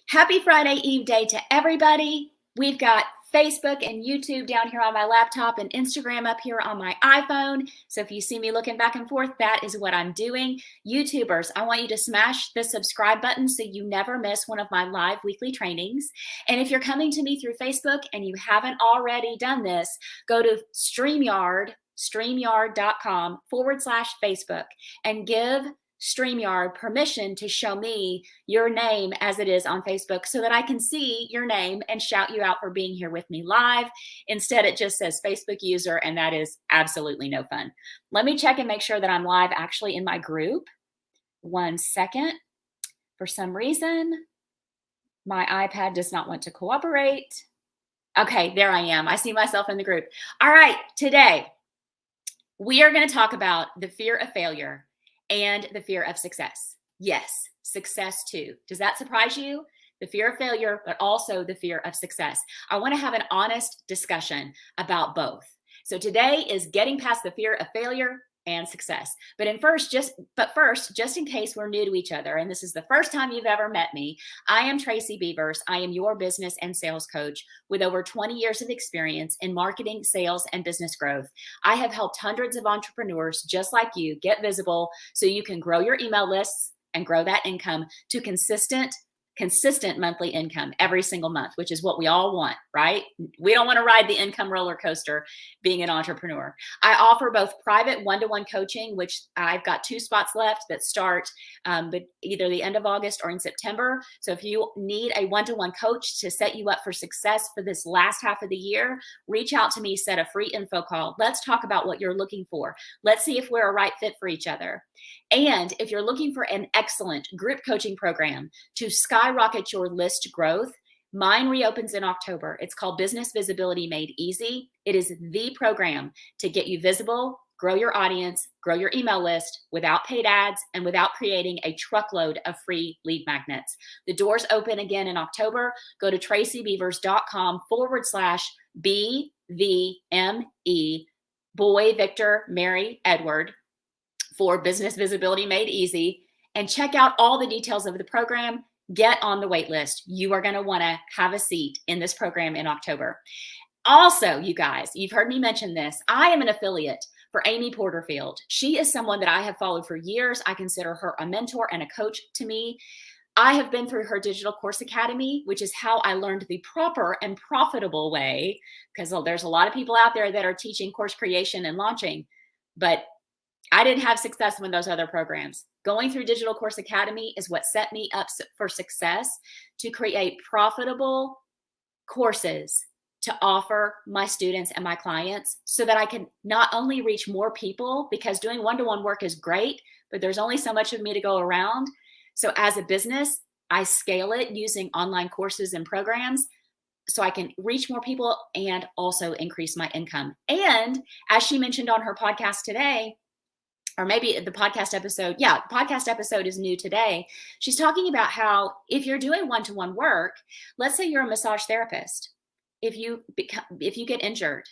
Happy Friday Eve day to everybody. We've got Facebook and YouTube down here on my laptop and Instagram up here on my iPhone. So if you see me looking back and forth, that is what I'm doing. YouTubers, I want you to smash the subscribe button so you never miss one of my live weekly trainings. And if you're coming to me through Facebook and you haven't already done this, go to StreamYard.com/Facebook and give StreamYard permission to show me your name as it is on Facebook so that I can see your name and shout you out for being here with me live. Instead, it just says Facebook user, and that is absolutely no fun. Let me check and make sure that I'm live actually in my group. 1 second. For some reason, my iPad does not want to cooperate. Okay, there I am. I see myself in the group. All right, today we are going to talk about the fear of failure and the fear of success. Yes, success too. Does that surprise you? The fear of failure, but also the fear of success. I want to have an honest discussion about both. So today is getting past the fear of failure and success. But first, just in case we're new to each other, and this is the first time you've ever met me, I am Tracy Beavers. I am your business and sales coach with over 20 years of experience in marketing, sales, and business growth. I have helped hundreds of entrepreneurs just like you get visible so you can grow your email lists and grow that income to consistent monthly income every single month, which is what we all want, right? We don't want to ride the income roller coaster being an entrepreneur. I offer both private one-to-one coaching, which I've got 2 spots left that start but either the end of August or in September. So if you need a one-to-one coach to set you up for success for this last half of the year, reach out to me, set a free info call. Let's talk about what you're looking for. Let's see if we're a right fit for each other. And if you're looking for an excellent group coaching program to skyrocket your list growth, mine reopens in October. It's called Business Visibility Made Easy. It is the program to get you visible, grow your audience, grow your email list without paid ads and without creating a truckload of free lead magnets. The doors open again in October. Go to tracybeavers.com/BVME, Boy, Victor, Mary, Edward, for Business Visibility Made Easy, and check out all the details of the program. Get on the wait list. You are going to want to have a seat in this program in October. Also, you guys, you've heard me mention this. I am an affiliate for Amy Porterfield. She is someone that I have followed for years. I consider her a mentor and a coach to me. I have been through her Digital Course Academy, which is how I learned the proper and profitable way, because there's a lot of people out there that are teaching course creation and launching, but I didn't have success with those other programs. Going through Digital Course Academy is what set me up for success to create profitable courses to offer my students and my clients so that I can not only reach more people, because doing one-to-one work is great, but there's only so much of me to go around. So as a business, I scale it using online courses and programs so I can reach more people and also increase my income. And as she mentioned on her podcast today, or maybe the podcast episode, the podcast episode is new today. She's talking about how if you're doing one-to-one work, let's say you're a massage therapist, if you get injured,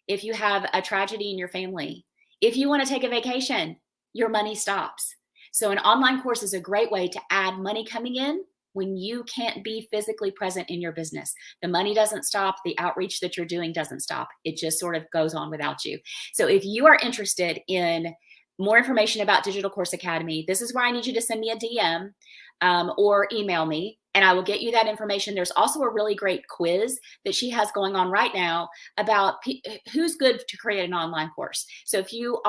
if you have a tragedy in your family, if you want to take a vacation, your money stops. So an online course is a great way to add money coming in when you can't be physically present in your business. The money doesn't stop. The outreach that you're doing doesn't stop. It just sort of goes on without you. So if you are interested in more information about Digital Course Academy, this is where I need you to send me a DM or email me, and I will get you that information. There's also a really great quiz that she has going on right now about who's good to create an online course. So if you're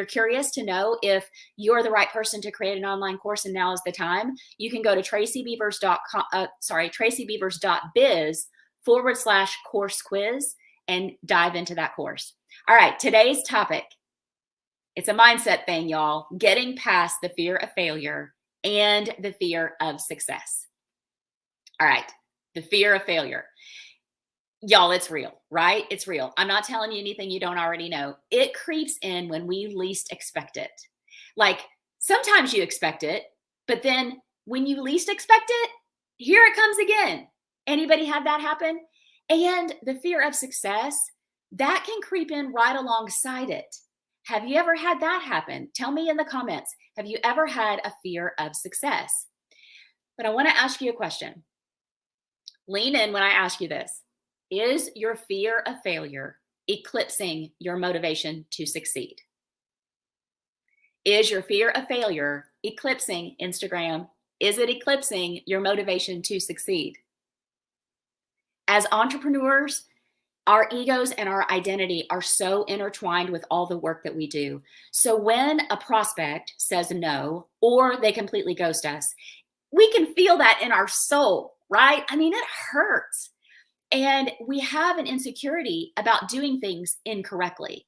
curious to know if you're the right person to create an online course and now is the time, you can go to tracybeavers.biz/course quiz and dive into that course. All right, today's topic. It's a mindset thing, y'all. Getting past the fear of failure and the fear of success. All right, the fear of failure. Y'all, it's real, right? It's real. I'm not telling you anything you don't already know. It creeps in when we least expect it. Like sometimes you expect it, but then when you least expect it, here it comes again. Anybody had that happen? And the fear of success, that can creep in right alongside it. Have you ever had that happen? Tell me in the comments. Have you ever had a fear of success? But I want to ask you a question. Lean in when I ask you this. Is your fear of failure eclipsing your motivation to succeed? Is your fear of failure eclipsing Instagram? Is it eclipsing your motivation to succeed? As entrepreneurs, our egos and our identity are so intertwined with all the work that we do. So when a prospect says no, or they completely ghost us, we can feel that in our soul, right? I mean, it hurts. And we have an insecurity about doing things incorrectly,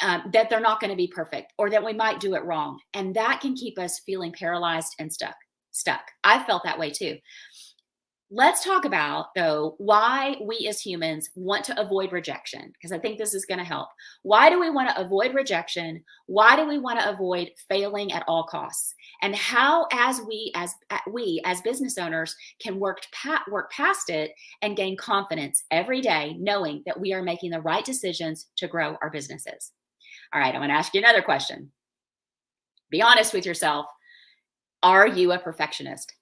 that they're not going to be perfect, or that we might do it wrong. And that can keep us feeling paralyzed and stuck. I felt that way too. Let's talk about, though, why we as humans want to avoid rejection, because I think this is going to help. Why do we want to avoid rejection? Why do we want to avoid failing at all costs? And how, as we as business owners, can work past it and gain confidence every day, knowing that we are making the right decisions to grow our businesses. All right, I'm going to ask you another question. Be honest with yourself. Are you a perfectionist?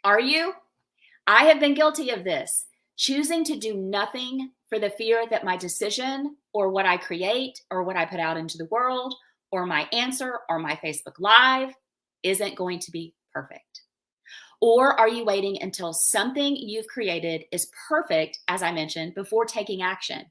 Are you? I have been guilty of this, choosing to do nothing for the fear that my decision or what I create or what I put out into the world or my answer or my Facebook Live isn't going to be perfect. Or are you waiting until something you've created is perfect, as I mentioned, before taking action?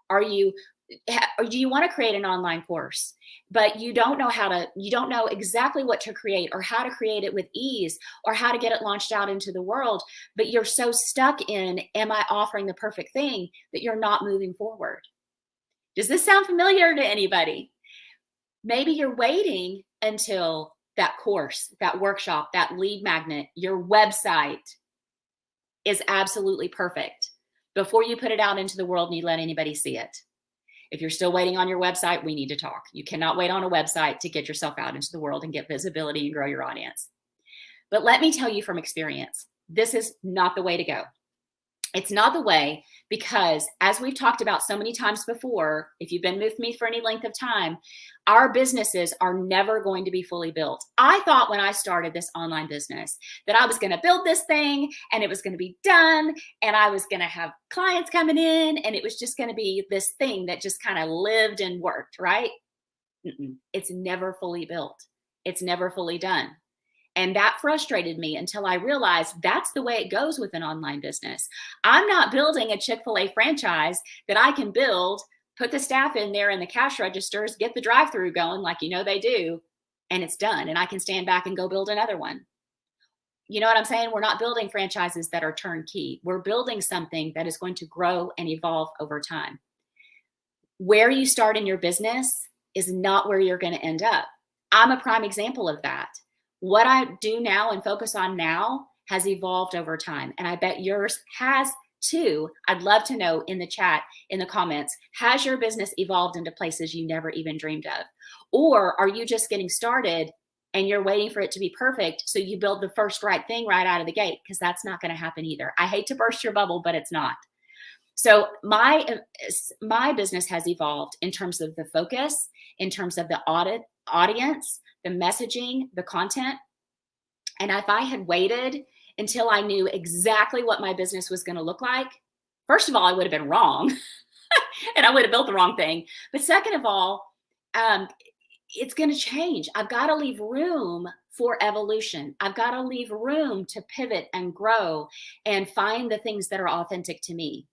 Or do you want to create an online course, but you don't know exactly what to create or how to create it with ease or how to get it launched out into the world, but you're so stuck in, am I offering the perfect thing, that you're not moving forward? Does this sound familiar to anybody? Maybe you're waiting until that course, that workshop, that lead magnet, your website is absolutely perfect before you put it out into the world and you let anybody see it. If you're still waiting on your website, we need to talk. You cannot wait on a website to get yourself out into the world and get visibility and grow your audience. But let me tell you from experience, this is not the way to go. It's not the way, because as we've talked about so many times before, if you've been with me for any length of time, our businesses are never going to be fully built. I thought when I started this online business that I was going to build this thing and it was going to be done and I was going to have clients coming in and it was just going to be this thing that just kind of lived and worked, right? It's never fully built. It's never fully done. And that frustrated me until I realized that's the way it goes with an online business. I'm not building a Chick-fil-A franchise that I can build, put the staff in there in the cash registers, get the drive-through going like they do, and it's done. And I can stand back and go build another one. You know what I'm saying? We're not building franchises that are turnkey. We're building something that is going to grow and evolve over time. Where you start in your business is not where you're going to end up. I'm a prime example of that. What I do now and focus on now has evolved over time. And I bet yours has too. I'd love to know in the chat, in the comments, has your business evolved into places you never even dreamed of? Or are you just getting started and you're waiting for it to be perfect, so you build the first right thing right out of the gate? Because that's not going to happen either. I hate to burst your bubble, but it's not. So my business has evolved in terms of the focus, in terms of the audience, the messaging, the content. And if I had waited until I knew exactly what my business was going to look like, first of all, I would have been wrong and I would have built the wrong thing. But second of all, it's going to change. I've got to leave room for evolution. I've got to leave room to pivot and grow and find the things that are authentic to me.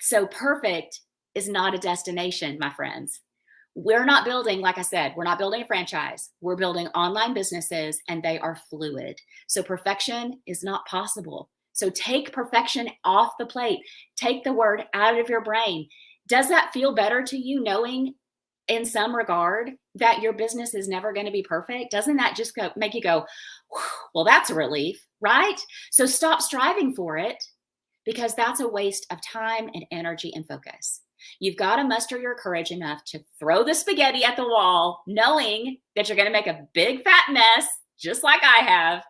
So perfect is not a destination, my friends. We're not building, like I said, we're not building a franchise. We're building online businesses and they are fluid. So perfection is not possible. So take perfection off the plate. Take the word out of your brain. Does that feel better to you, knowing in some regard that your business is never going to be perfect? Doesn't that just make you go, well, that's a relief, right? So stop striving for it, because that's a waste of time and energy and focus. You've got to muster your courage enough to throw the spaghetti at the wall, knowing that you're going to make a big fat mess, just like I have.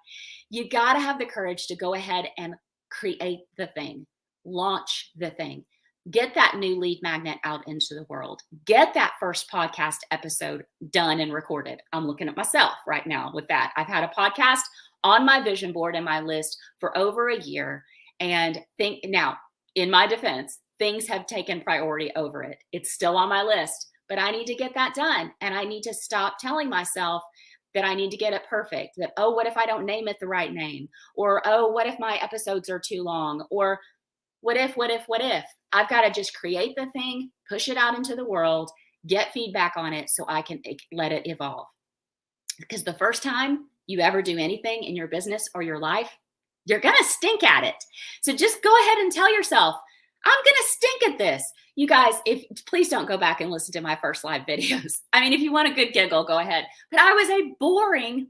You got to have the courage to go ahead and create the thing, launch the thing, get that new lead magnet out into the world, get that first podcast episode done and recorded. I'm looking at myself right now with that. I've had a podcast on my vision board and my list for over a year. And think now, in my defense, things have taken priority over it. It's still on my list, but I need to get that done. And I need to stop telling myself that I need to get it perfect. That, oh, what if I don't name it the right name? Or, oh, what if my episodes are too long? Or what if? I've got to just create the thing, push it out into the world, get feedback on it so I can let it evolve. Because the first time you ever do anything in your business or your life, you're going to stink at it. So just go ahead and tell yourself, I'm going to stink at this. You guys, please don't go back and listen to my first live videos. I mean, if you want a good giggle, go ahead. But I was a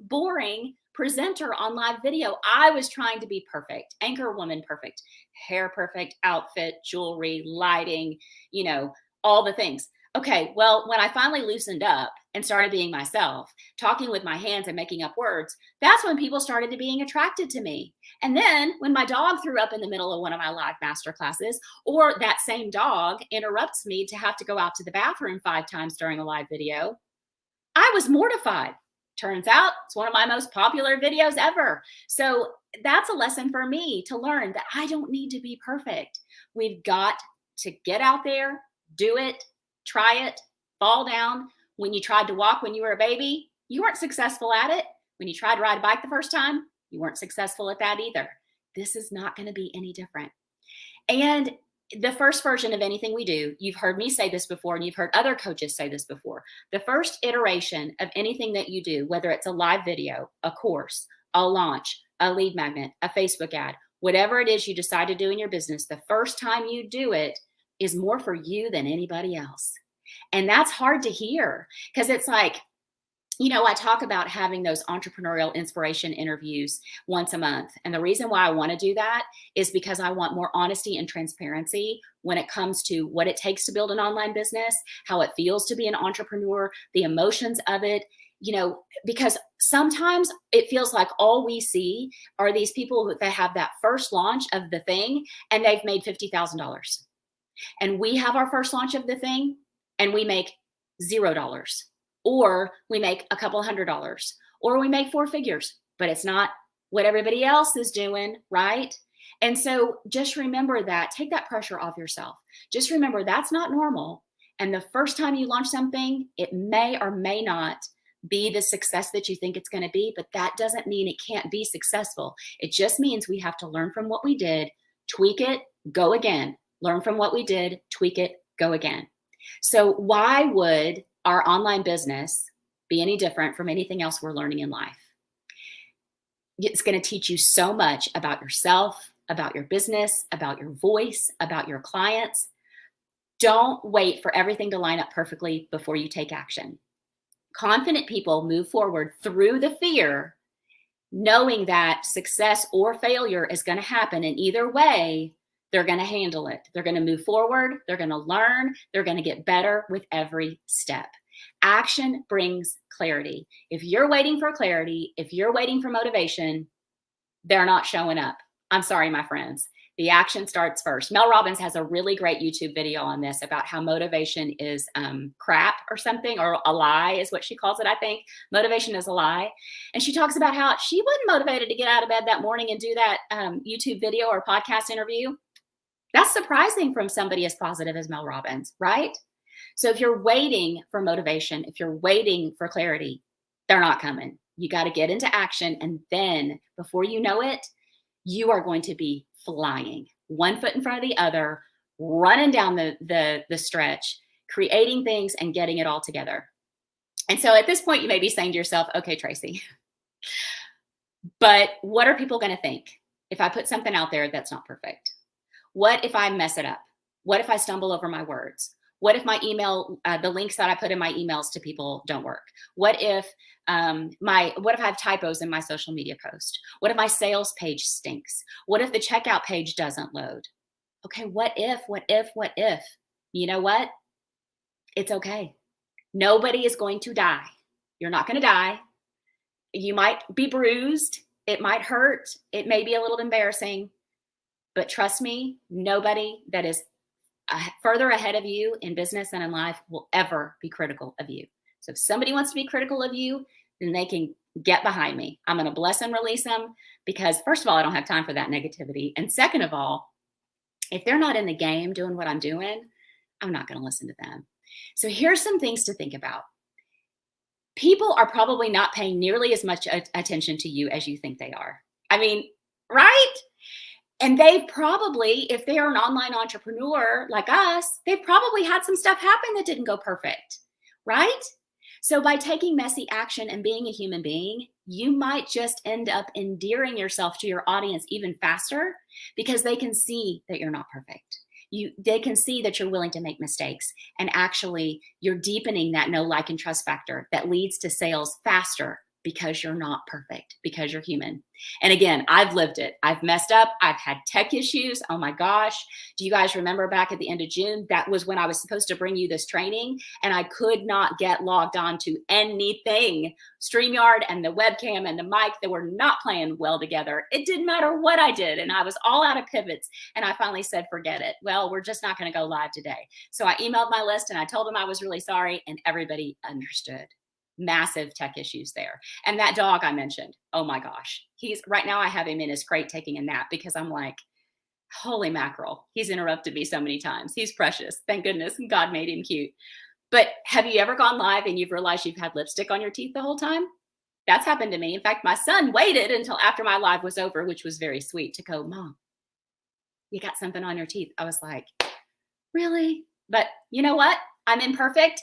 boring presenter on live video. I was trying to be perfect, anchor woman perfect, hair perfect, outfit, jewelry, lighting, all the things. Okay, well, when I finally loosened up and started being myself, talking with my hands and making up words, that's when people started to being attracted to me. And then when my dog threw up in the middle of one of my live master classes, or that same dog interrupts me to have to go out to the bathroom 5 times during a live video, I was mortified. Turns out it's one of my most popular videos ever. So that's a lesson for me to learn that I don't need to be perfect. We've got to get out there, do it, try it, fall down. When you tried to walk when you were a baby, you weren't successful at it. When you tried to ride a bike the first time, you weren't successful at that either. This is not going to be any different. And the first version of anything we do, you've heard me say this before, and you've heard other coaches say this before. The first iteration of anything that you do, whether it's a live video, a course, a launch, a lead magnet, a Facebook ad, whatever it is you decide to do in your business, the first time you do it is more for you than anybody else. And that's hard to hear because it's like, I talk about having those entrepreneurial inspiration interviews once a month. And the reason why I want to do that is because I want more honesty and transparency when it comes to what it takes to build an online business, how it feels to be an entrepreneur, the emotions of it, because sometimes it feels like all we see are these people that have that first launch of the thing and they've made $50,000. And we have our first launch of the thing and we make $0. Or we make a couple $100, or we make 4 figures, but it's not what everybody else is doing, right? And so just remember that, take that pressure off yourself. Just remember that's not normal. And the first time you launch something, it may or may not be the success that you think it's going to be, but that doesn't mean it can't be successful. It just means we have to learn from what we did, tweak it, go again. Learn from what we did, tweak it, go again. So why would our online business be any different from anything else we're learning in life? It's going to teach you so much about yourself, about your business, about your voice, about your clients. Don't wait for everything to line up perfectly before you take action. Confident people move forward through the fear, knowing that success or failure is going to happen. And either way, they're going to handle it. They're going to move forward. They're going to learn. They're going to get better with every step. Action brings clarity. If you're waiting for clarity, if you're waiting for motivation, they're not showing up. I'm sorry, my friends. The action starts first. Mel Robbins has a really great YouTube video on this about how motivation is crap or something, or a lie is what she calls it, I think. Motivation is a lie. And she talks about how she wasn't motivated to get out of bed that morning and do that YouTube video or podcast interview. That's surprising from somebody as positive as Mel Robbins, right? So if you're waiting for motivation, if you're waiting for clarity, they're not coming. You got to get into action. And then before you know it, you are going to be flying, one foot in front of the other, running down the stretch, creating things and getting it all together. And so at this point, you may be saying to yourself, okay, Tracy, but what are people going to think if I put something out there that's not perfect? What if I mess it up? What if I stumble over my words? What if my email, the links that I put in my emails to people don't work? What if I have typos in my social media post? What if my sales page stinks? What if the checkout page doesn't load? Okay, what if? You know what? It's okay. Nobody is going to die. You're not going to die. You might be bruised. It might hurt. It may be a little embarrassing. But trust me, nobody that is further ahead of you in business and in life will ever be critical of you. So if somebody wants to be critical of you, then they can get behind me. I'm going to bless and release them because, first of all, I don't have time for that negativity. And second of all, if they're not in the game doing what I'm doing, I'm not going to listen to them. So here's some things to think about. People are probably not paying nearly as much attention to you as you think they are. I mean, right? And they've probably, if they are an online entrepreneur like us, they've probably had some stuff happen that didn't go perfect, right? So by taking messy action and being a human being, you might just end up endearing yourself to your audience even faster because they can see that you're not perfect. They can see that you're willing to make mistakes, and actually you're deepening that know, like, and trust factor that leads to sales faster because you're not perfect, because you're human. And again, I've lived it. I've messed up. I've had tech issues. Oh my gosh. Do you guys remember back at the end of June? That was when I was supposed to bring you this training and I could not get logged on to anything. StreamYard and the webcam and the mic, they were not playing well together. It didn't matter what I did. And I was all out of pivots. And I finally said, forget it. Well, we're just not going to go live today. So I emailed my list and I told them I was really sorry, and everybody understood. Massive tech issues there. And that dog I mentioned, oh my gosh, he's right now, I have him in his crate taking a nap because I'm like, holy mackerel, he's interrupted me so many times. He's precious. Thank goodness God made him cute. But have you ever gone live and you've realized you've had lipstick on your teeth the whole time? That's happened to me. In fact, my son waited until after my live was over, which was very sweet, to go, Mom, you got something on your teeth. I was like, really? But you know what? I'm imperfect.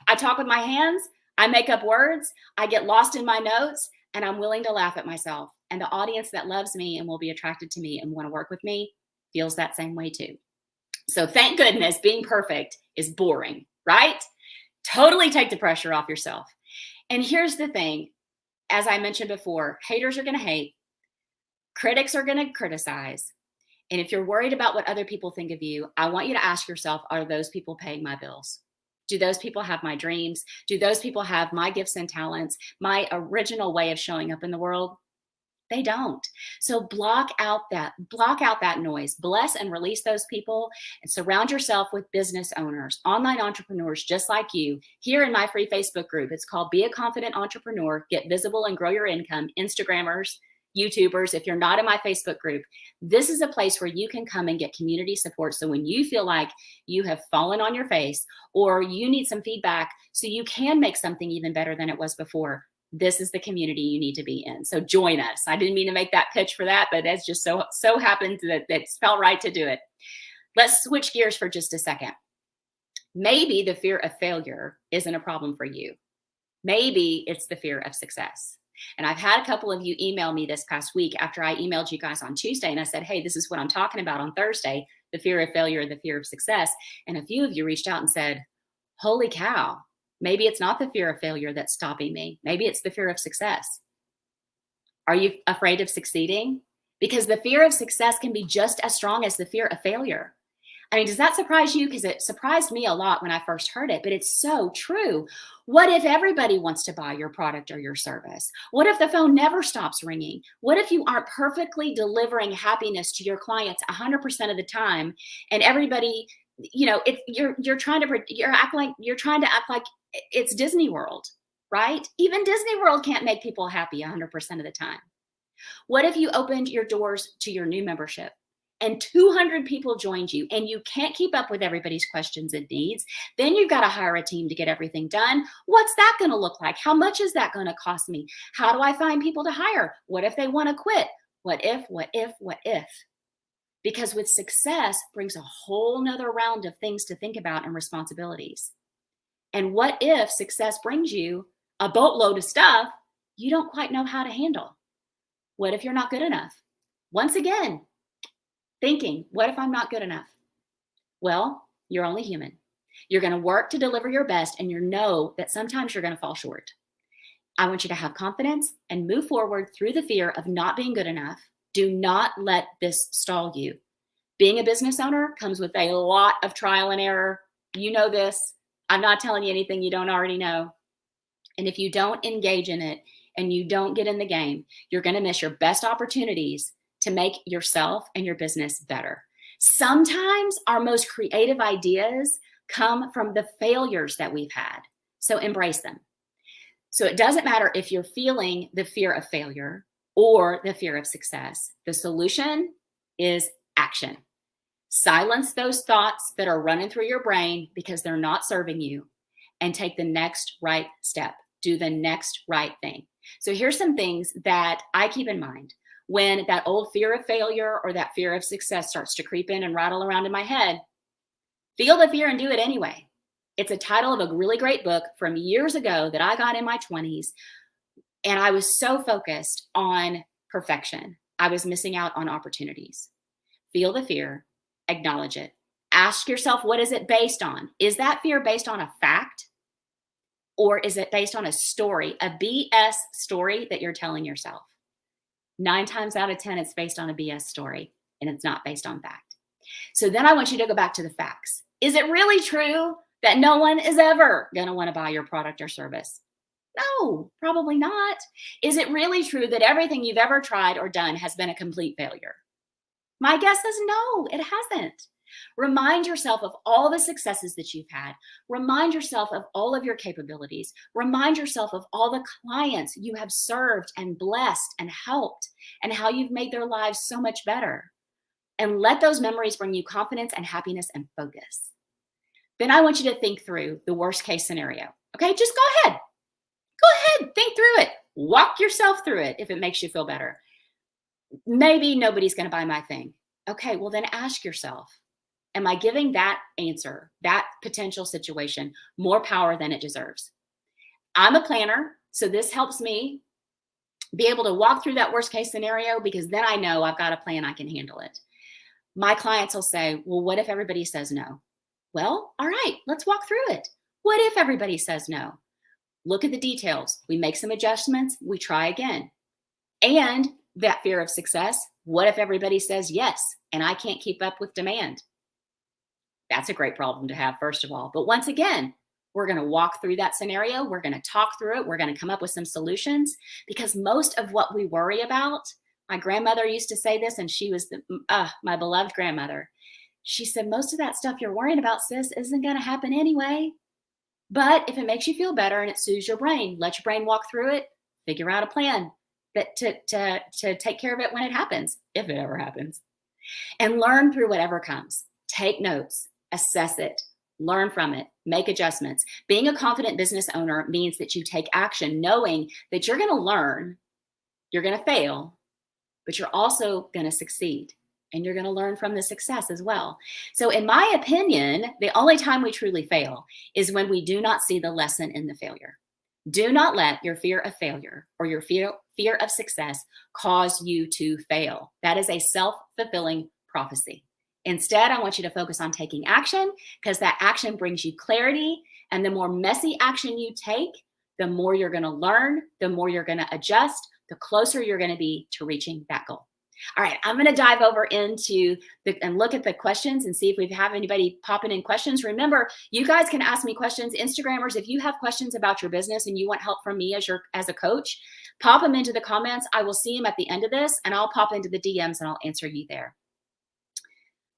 I talk with my hands. I make up words, I get lost in my notes, and I'm willing to laugh at myself. And the audience that loves me and will be attracted to me and want to work with me feels that same way too. So thank goodness being perfect is boring, right? Totally take the pressure off yourself. And here's the thing, as I mentioned before, haters are going to hate, critics are going to criticize. And if you're worried about what other people think of you, I want you to ask yourself, are those people paying my bills? Do those people have my dreams? Do those people have my gifts and talents, my original way of showing up in the world? They don't. So block out that noise. Bless and release those people and surround yourself with business owners, online entrepreneurs just like you. Here in my free Facebook group, it's called Be a Confident Entrepreneur, Get Visible and Grow Your Income, Instagrammers, YouTubers. If you're not in my Facebook group, this is a place where you can come and get community support. So when you feel like you have fallen on your face or you need some feedback so you can make something even better than it was before, this is the community you need to be in. So join us. I didn't mean to make that pitch for that, but that's just so happened that it felt right to do it. Let's switch gears for just a second. Maybe the fear of failure isn't a problem for you. Maybe it's the fear of success. And I've had a couple of you email me this past week after I emailed you guys on Tuesday and I said, hey, this is what I'm talking about on Thursday, the fear of failure, the fear of success. And a few of you reached out and said, holy cow, maybe it's not the fear of failure that's stopping me. Maybe it's the fear of success. Are you afraid of succeeding? Because the fear of success can be just as strong as the fear of failure. I mean, does that surprise you? Because it surprised me a lot when I first heard it, but it's so true. What if everybody wants to buy your product or your service? What if the phone never stops ringing? What if you aren't perfectly delivering happiness to your clients 100% of the time, and everybody, you know, you're trying to act like it's Disney World, right? Even Disney World can't make people happy 100% of the time. What if you opened your doors to your new membership and 200 people joined you and you can't keep up with everybody's questions and needs? Then you've got to hire a team to get everything done. What's that going to look like? How much is that going to cost me? How do I find people to hire? What if they want to quit? What if? Because with success brings a whole nother round of things to think about and responsibilities. And what if success brings you a boatload of stuff you don't quite know how to handle? What if you're not good enough? Once again, thinking, what if I'm not good enough? Well, you're only human. You're going to work to deliver your best, and you know that sometimes you're going to fall short. I want you to have confidence and move forward through the fear of not being good enough. Do not let this stall you. Being a business owner comes with a lot of trial and error. You know this. I'm not telling you anything you don't already know. And if you don't engage in it and you don't get in the game, you're going to miss your best opportunities to make yourself and your business better. Sometimes our most creative ideas come from the failures that we've had. So embrace them. So it doesn't matter if you're feeling the fear of failure or the fear of success. The solution is action. Silence those thoughts that are running through your brain because they're not serving you, and take the next right step. Do the next right thing. So here's some things that I keep in mind when that old fear of failure or that fear of success starts to creep in and rattle around in my head. Feel the fear and do it anyway. It's a title of a really great book from years ago that I got in my 20s. And I was so focused on perfection. I was missing out on opportunities. Feel the fear, acknowledge it. Ask yourself, what is it based on? Is that fear based on a fact? Or is it based on a story, a BS story that you're telling yourself? 9 times out of 10, it's based on a BS story, and it's not based on fact. So then I want you to go back to the facts. Is it really true that no one is ever going to want to buy your product or service? No, probably not. Is it really true that everything you've ever tried or done has been a complete failure? My guess is no, it hasn't. Remind yourself of all the successes that you've had. Remind yourself of all of your capabilities. Remind yourself of all the clients you have served and blessed and helped, and how you've made their lives so much better. And let those memories bring you confidence and happiness and focus. Then I want you to think through the worst case scenario. Okay, just go ahead. Go ahead, think through it. Walk yourself through it if it makes you feel better. Maybe nobody's going to buy my thing. Okay, well then ask yourself, am I giving that answer, that potential situation, more power than it deserves? I'm a planner, so this helps me be able to walk through that worst case scenario, because then I know I've got a plan, I can handle it. My clients will say, well, what if everybody says no? Well, all right, let's walk through it. What if everybody says no? Look at the details. We make some adjustments. We try again. And that fear of success, what if everybody says yes and I can't keep up with demand? That's a great problem to have, first of all. But once again, we're going to walk through that scenario. We're going to talk through it. We're going to come up with some solutions, because most of what we worry about, my grandmother used to say this, and she was my beloved grandmother. She said, most of that stuff you're worrying about, sis, isn't going to happen anyway. But if it makes you feel better and it soothes your brain, let your brain walk through it, figure out a plan that to take care of it when it happens, if it ever happens. And learn through whatever comes. Take notes, assess it, learn from it, make adjustments. Being a confident business owner means that you take action, knowing that you're going to learn, you're going to fail, but you're also going to succeed. And you're going to learn from the success as well. So in my opinion, the only time we truly fail is when we do not see the lesson in the failure. Do not let your fear of failure or your fear of success cause you to fail. That is a self-fulfilling prophecy. Instead, I want you to focus on taking action, because that action brings you clarity. And the more messy action you take, the more you're going to learn, the more you're going to adjust, the closer you're going to be to reaching that goal. All right, I'm going to dive over into and look at the questions and see if we have anybody popping in questions. Remember, you guys can ask me questions. Instagrammers, if you have questions about your business and you want help from me as a coach, pop them into the comments. I will see them at the end of this, and I'll pop into the DMs and I'll answer you there.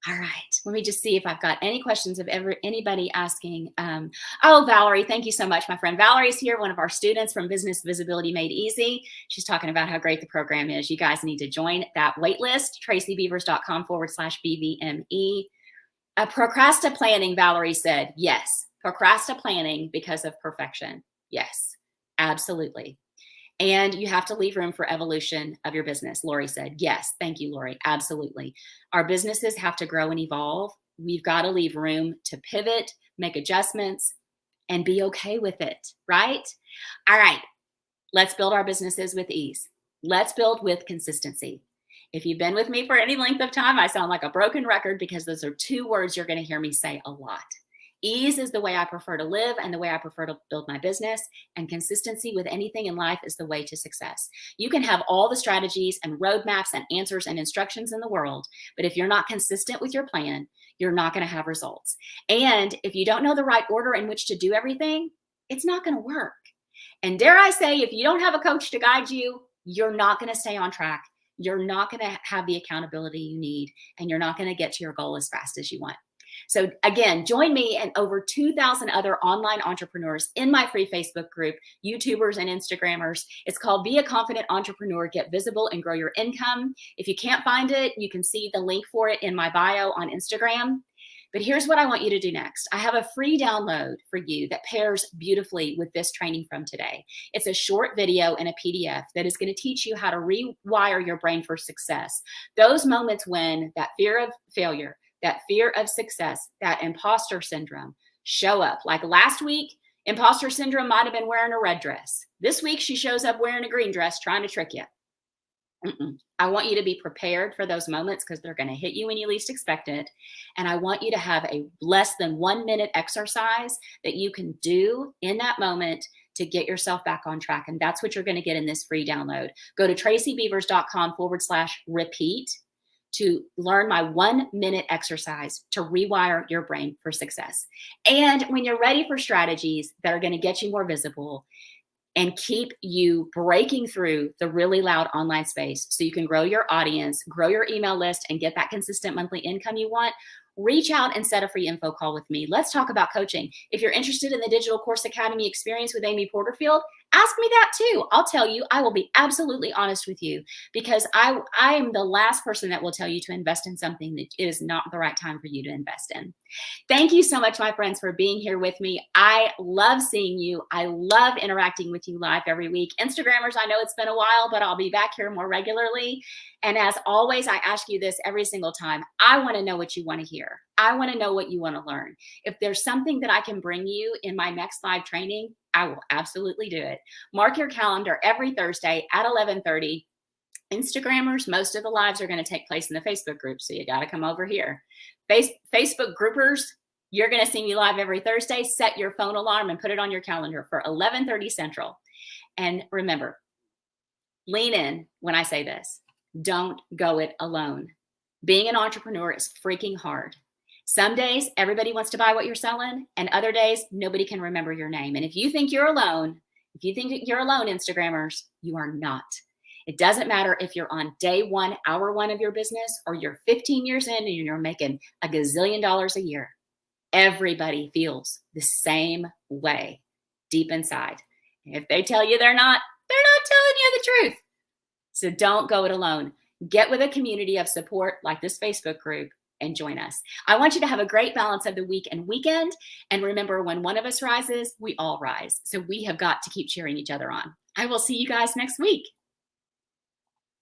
All right, let me just see if I've got any questions of anybody asking. Oh, Valerie, thank you so much, my friend. Valerie's here, one of our students from Business Visibility Made Easy. She's talking about how great the program is. You guys need to join that wait list, tracybeavers.com/BVME. Procrasta planning, Valerie said. Yes, procrasta planning because of perfection. Yes, absolutely. And you have to leave room for evolution of your business, Lori said. Yes, thank you, Lori. Absolutely. Our businesses have to grow and evolve. We've got to leave room to pivot, make adjustments, and be okay with it, right? All right, let's build our businesses with ease. Let's build with consistency. If you've been with me for any length of time, I sound like a broken record, because those are 2 words you're going to hear me say a lot. Ease is the way I prefer to live and the way I prefer to build my business, and consistency with anything in life is the way to success. You can have all the strategies and roadmaps and answers and instructions in the world, but if you're not consistent with your plan, you're not going to have results. And if you don't know the right order in which to do everything, it's not going to work. And dare I say, if you don't have a coach to guide you, you're not going to stay on track. You're not going to have the accountability you need, and you're not going to get to your goal as fast as you want. So again, join me and over 2,000 other online entrepreneurs in my free Facebook group, YouTubers and Instagrammers. It's called Be a Confident Entrepreneur, Get Visible and Grow Your Income. If you can't find it, you can see the link for it in my bio on Instagram. But here's what I want you to do next. I have a free download for you that pairs beautifully with this training from today. It's a short video and a PDF that is going to teach you how to rewire your brain for success. Those moments when that fear of failure, that fear of success, that imposter syndrome show up. Like last week, imposter syndrome might have been wearing a red dress. This week, she shows up wearing a green dress trying to trick you. I want you to be prepared for those moments because they're going to hit you when you least expect it. And I want you to have a less than 1 minute exercise that you can do in that moment to get yourself back on track. And that's what you're going to get in this free download. Go to tracybeavers.com/repeat to learn my 1 minute exercise to rewire your brain for success. And when you're ready for strategies that are going to get you more visible and keep you breaking through the really loud online space so you can grow your audience, grow your email list, and get that consistent monthly income you want, reach out and set a free info call with me. Let's talk about coaching. If you're interested in the Digital Course Academy experience with Amy Porterfield, ask me that too. I'll tell you, I will be absolutely honest with you because I am the last person that will tell you to invest in something that is not the right time for you to invest in. Thank you so much, my friends, for being here with me. I love seeing you. I love interacting with you live every week. Instagrammers, I know it's been a while, but I'll be back here more regularly. And as always, I ask you this every single time. I want to know what you want to hear. I want to know what you want to learn. If there's something that I can bring you in my next live training, I will absolutely do it. Mark your calendar every Thursday at 11:30. Instagrammers, most of the lives are going to take place in the Facebook group, so you got to come over here. Facebook groupers, you're going to see me live every Thursday. Set your phone alarm and put it on your calendar for 11:30 Central. And remember, lean in when I say this. Don't go it alone. Being an entrepreneur is freaking hard. Some days, everybody wants to buy what you're selling, and other days, nobody can remember your name. And if you think you're alone, Instagrammers, you are not. It doesn't matter if you're on day one, hour one of your business, or you're 15 years in and you're making $1 gazillion a year. Everybody feels the same way deep inside. If they tell you they're not telling you the truth. So don't go it alone. Get with a community of support like this Facebook group and join us. I want you to have a great balance of the week and weekend. And remember, when one of us rises, we all rise. So we have got to keep cheering each other on. I will see you guys next week.